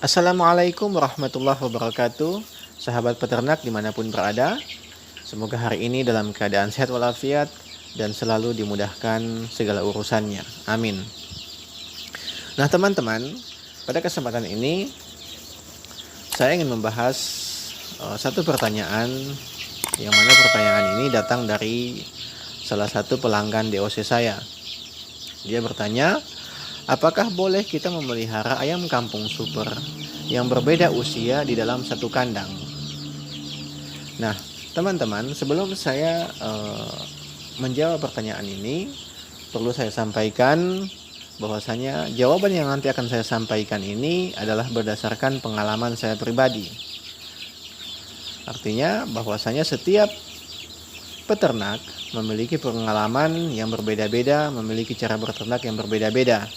Assalamualaikum warahmatullahi wabarakatuh. Sahabat peternak dimanapun berada, semoga hari ini dalam keadaan sehat walafiat dan selalu dimudahkan segala urusannya. Amin. Nah teman-teman, pada kesempatan ini saya ingin membahas satu pertanyaan, yang mana pertanyaan ini datang dari salah satu pelanggan DOC saya. Dia bertanya, apakah boleh kita memelihara ayam kampung super yang berbeda usia di dalam satu kandang? Nah, teman-teman, sebelum saya menjawab pertanyaan ini, perlu saya sampaikan bahwasanya jawaban yang nanti akan saya sampaikan ini adalah berdasarkan pengalaman saya pribadi. Artinya bahwasanya setiap peternak memiliki pengalaman yang berbeda-beda, memiliki cara berternak yang berbeda-beda.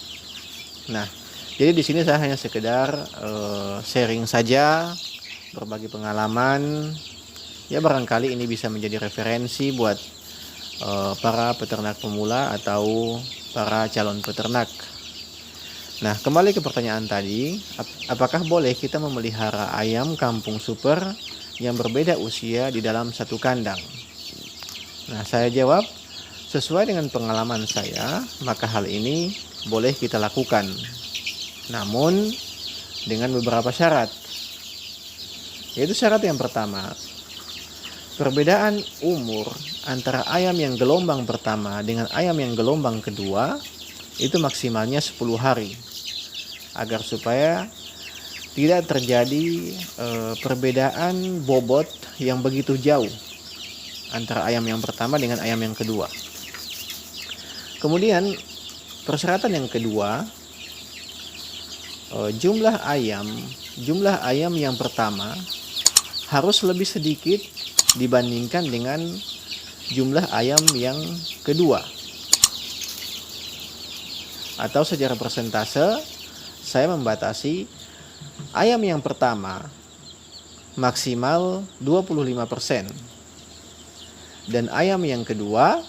Nah, jadi di sini saya hanya sekedar sharing saja, berbagi pengalaman. Ya barangkali ini bisa menjadi referensi buat para peternak pemula atau para calon peternak. Nah, kembali ke pertanyaan tadi, apakah boleh kita memelihara ayam kampung super yang berbeda usia di dalam satu kandang? Nah, saya jawab, sesuai dengan pengalaman saya, maka hal ini boleh kita lakukan. Namun dengan beberapa syarat. Yaitu syarat yang pertama, perbedaan umur antara ayam yang gelombang pertama dengan ayam yang gelombang kedua itu maksimalnya 10 hari. Agar supaya tidak terjadi perbedaan bobot yang begitu jauh antara ayam yang pertama dengan ayam yang kedua. Kemudian persyaratan yang kedua, jumlah ayam yang pertama harus lebih sedikit dibandingkan dengan jumlah ayam yang kedua. Atau secara persentase, saya membatasi ayam yang pertama maksimal 25%. Dan ayam yang kedua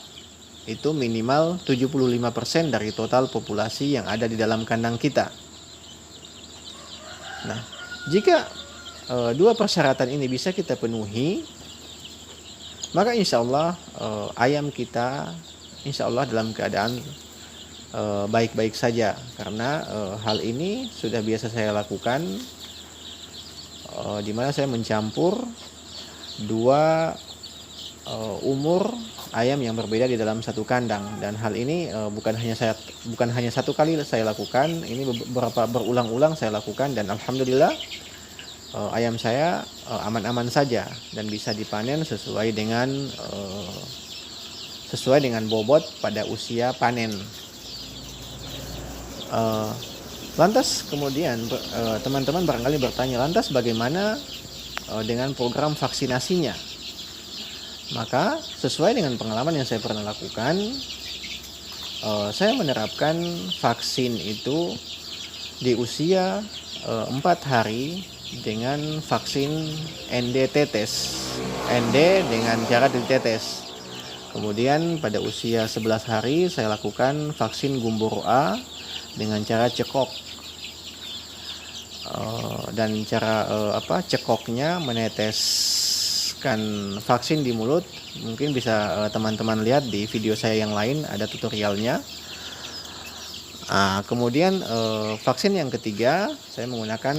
itu minimal 75% dari total populasi yang ada di dalam kandang kita. Nah, jika dua persyaratan ini bisa kita penuhi, maka insya Allah ayam kita insya Allah dalam keadaan baik-baik saja. Karena hal ini sudah biasa saya lakukan, di mana saya mencampur dua umur ayam yang berbeda di dalam satu kandang. Dan hal ini bukan hanya satu kali saya lakukan, ini berulang-ulang saya lakukan, dan alhamdulillah ayam saya aman-aman saja dan bisa dipanen sesuai dengan bobot pada usia panen. Lantas kemudian teman-teman barangkali bertanya, lantas bagaimana dengan program vaksinasinya? Maka sesuai dengan pengalaman yang saya pernah lakukan, saya menerapkan vaksin itu di usia 4 hari dengan vaksin ND tetes. ND dengan cara ditetes. Kemudian pada usia 11 hari saya lakukan vaksin gumboro A dengan cara cekok. Dan cara cekoknya meneteskan vaksin di mulut. Mungkin bisa teman-teman lihat di video saya yang lain, ada tutorialnya. Kemudian vaksin yang ketiga saya menggunakan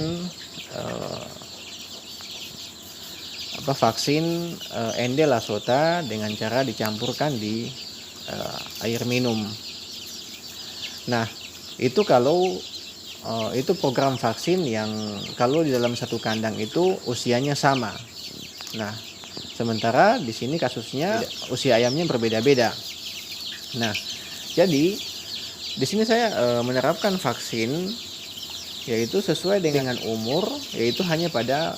vaksin ND Lasota dengan cara dicampurkan di air minum. Nah, itu kalau itu program vaksin yang kalau di dalam satu kandang itu usianya sama. Nah, sementara di sini kasusnya usia ayamnya berbeda-beda. Nah, jadi di sini saya menerapkan vaksin yaitu sesuai dengan umur, yaitu hanya pada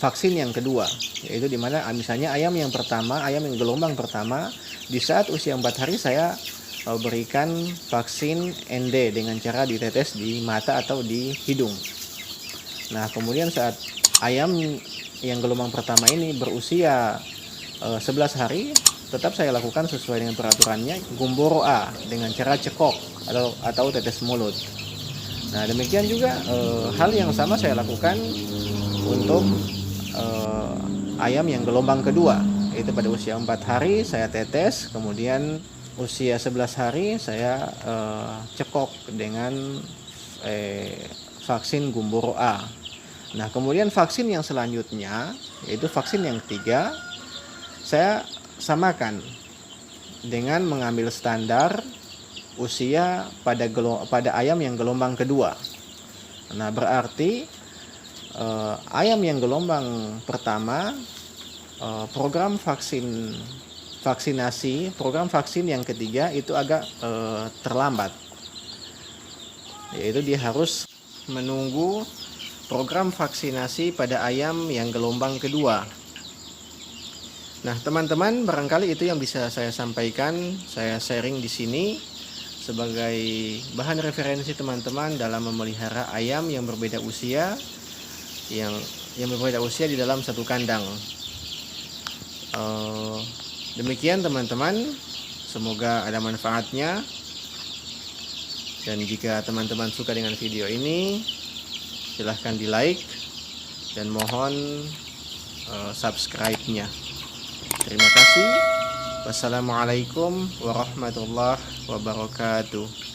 vaksin yang kedua, yaitu dimana misalnya ayam yang pertama, ayam yang gelombang pertama, di saat usia 4 hari saya berikan vaksin ND dengan cara ditetes di mata atau di hidung. Nah, kemudian saat ayam yang gelombang pertama ini berusia 11 hari, tetap saya lakukan sesuai dengan peraturannya gumboro A dengan cara cekok atau tetes mulut. Nah, demikian juga hal yang sama saya lakukan untuk ayam yang gelombang kedua, yaitu pada usia 4 hari saya tetes, kemudian usia 11 hari saya cekok dengan vaksin Gumboro A. Nah, kemudian vaksin yang selanjutnya, yaitu vaksin yang ketiga, saya samakan dengan mengambil standar usia pada ayam yang gelombang kedua. Nah, berarti ayam yang gelombang pertama, program vaksin yang ketiga itu agak terlambat, yaitu dia harus menunggu program vaksinasi pada ayam yang gelombang kedua. Nah, teman-teman, barangkali itu yang bisa saya sampaikan, saya sharing di sini sebagai bahan referensi teman-teman dalam memelihara ayam yang berbeda usia, yang berbeda usia di dalam satu kandang. Demikian teman-teman, semoga ada manfaatnya. Dan jika teman-teman suka dengan video ini, silahkan di like dan mohon subscribe-nya. Terima kasih. Wassalamualaikum warahmatullahi wabarakatuh.